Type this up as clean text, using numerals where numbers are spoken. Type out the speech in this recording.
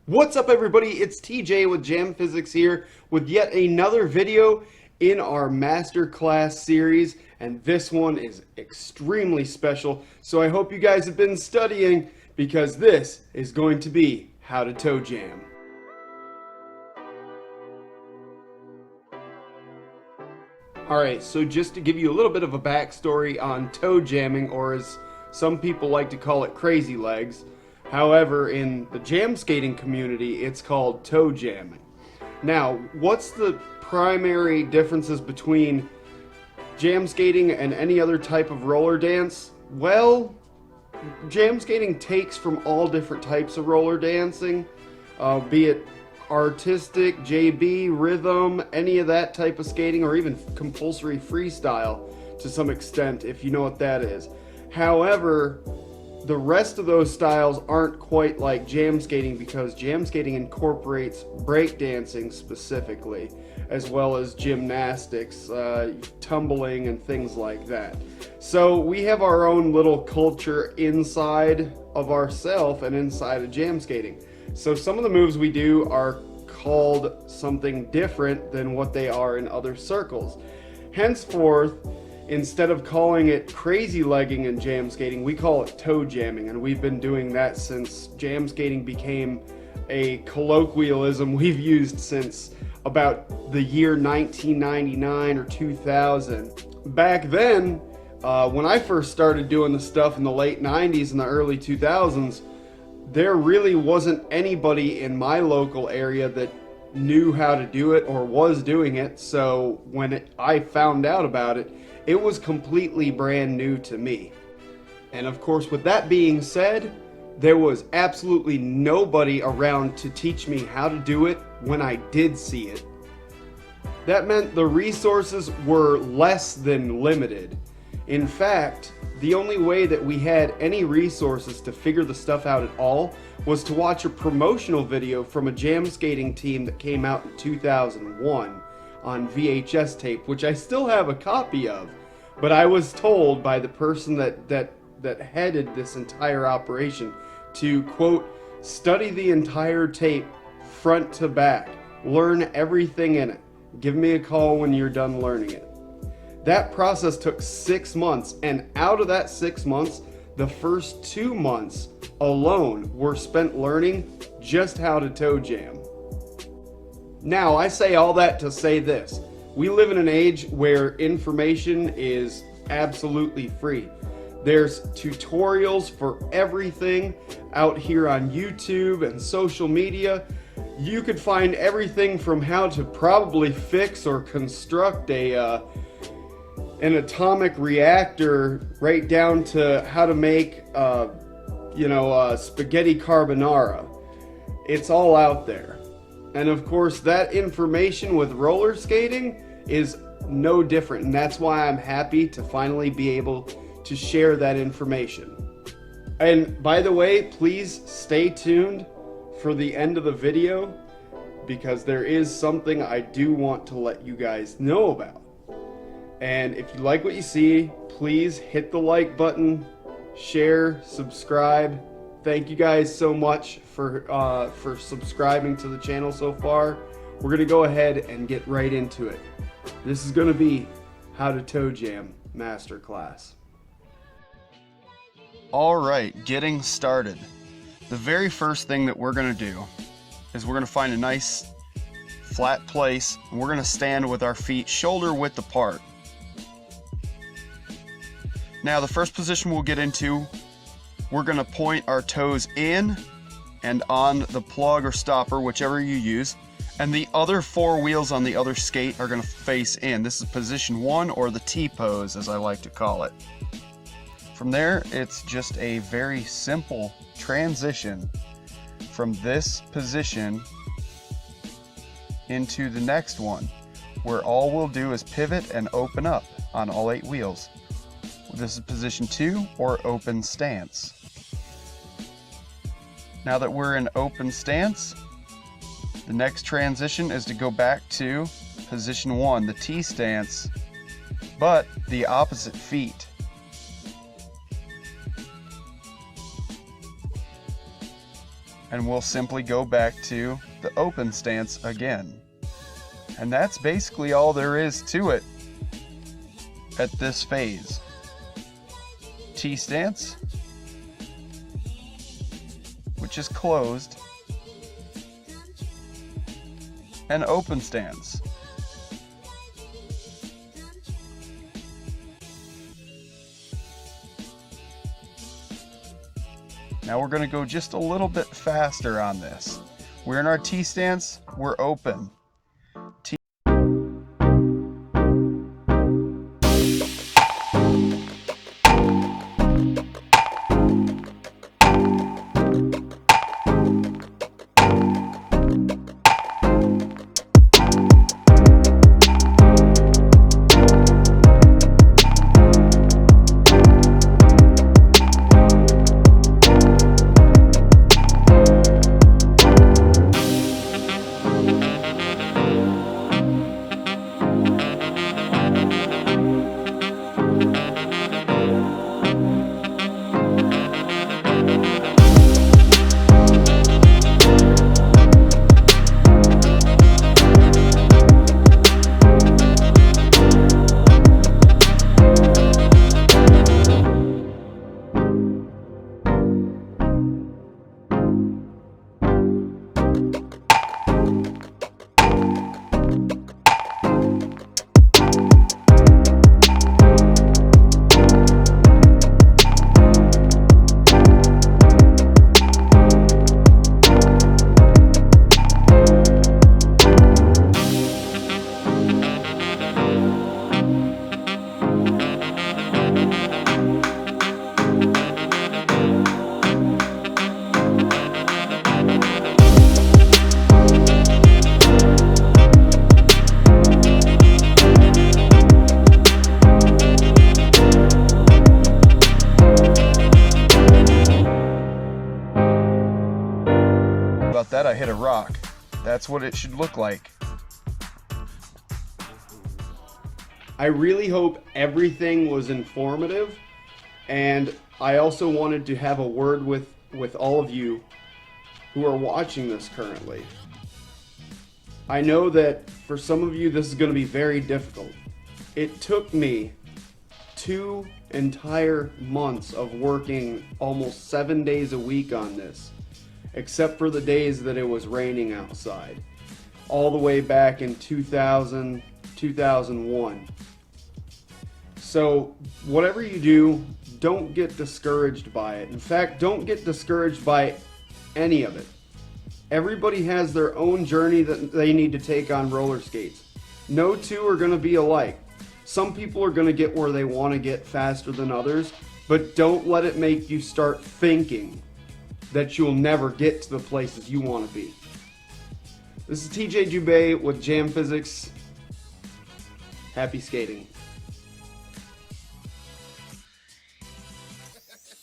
What's up, everybody? It's TJ with Jam Physics here with yet another video in our masterclass series, and this one is extremely special. So I hope you guys have been studying because this is going to be how to toe jam. Alright, so just to give you a little bit of a backstory on toe jamming, or as some people like to call it, crazy legs. However, in the jam skating community, it's called toe jamming. Now, what's the primary differences between jam skating and any other type of roller dance? Well, jam skating takes from all different types of roller dancing, be it artistic, JB, rhythm, any of that type of skating, or even compulsory freestyle to some extent, if you know what that is. However, the rest of those styles aren't quite like jam skating because jam skating incorporates breakdancing specifically, as well as gymnastics, tumbling, and things like that. So we have our own little culture inside of ourselves and inside of jam skating. So some of the moves we do are called something different than what they are in other circles. Henceforth, instead of calling it crazy legging in jam skating, we call it toe jamming, and we've been doing that since jam skating became a colloquialism we've used since about the year 1999 or 2000. Back then, when I first started doing the stuff in the late 90s and the early 2000s, there really wasn't anybody in my local area that knew how to do it or was doing it. So when I found out about it, it was completely brand new to me. And of course, with that being said, there was absolutely nobody around to teach me how to do it when I did see it. That meant the resources were less than limited. In fact, the only way that we had any resources to figure the stuff out at all was to watch a promotional video from a jam skating team that came out in 2001 on VHS tape, which I still have a copy of. But I was told by the person that headed this entire operation to, quote, study the entire tape front to back, learn everything in it. Give me a call when you're done learning it. That process took 6 months, and out of that 6 months, the first 2 months alone were spent learning just how to toe jam. Now, I say all that to say this. We live in an age where information is absolutely free. There's tutorials for everything out here on YouTube and social media. You could find everything from how to probably fix or construct an atomic reactor right down to how to make spaghetti carbonara. It's all out there. And of course, that information with roller skating is no different, and that's why I'm happy to finally be able to share that information. And by the way, please stay tuned for the end of the video, because there is something I do want to let you guys know about. And if you like what you see, please hit the like button, share, subscribe. Thank you guys so much for subscribing to the channel so far. We're gonna go ahead and get right into it. This is gonna be how to toe jam masterclass. All right, getting started. The very first thing that we're gonna do is we're gonna find a nice flat place, and we're gonna stand with our feet shoulder width apart. Now, the first position we'll get into, we're gonna point our toes in and on the plug or stopper, whichever you use, and the other 4 wheels on the other skate are gonna face in. This is position 1, or the T-pose, as I like to call it. From there, it's just a very simple transition from this position into the next one, where all we'll do is pivot and open up on all 8 wheels. This is position 2, or open stance. Now that we're in open stance, the next transition is to go back to position 1, the T stance, but the opposite feet. and we'll simply go back to the open stance again. And that's basically all there is to it at this phase. T stance, which is closed, and open stance. Now we're going to go just a little bit faster on this. We're in our T stance, we're open. About that, I hit a rock. That's what it should look like. I really hope everything was informative, and I also wanted to have a word with all of you who are watching this currently. I know that for some of you this is going to be very difficult. It took me 2 entire months of working almost 7 days a week on this, except for the days that it was raining outside, all the way back in 2000, 2001. So whatever you do, don't get discouraged by it. In fact, don't get discouraged by any of it. Everybody has their own journey that they need to take on roller skates. No two are going to be alike. Some people are going to get where they want to get faster than others, but don't let it make you start thinking that you'll never get to the places you want to be. This is TJ Dubé with Jam Physics. Happy skating.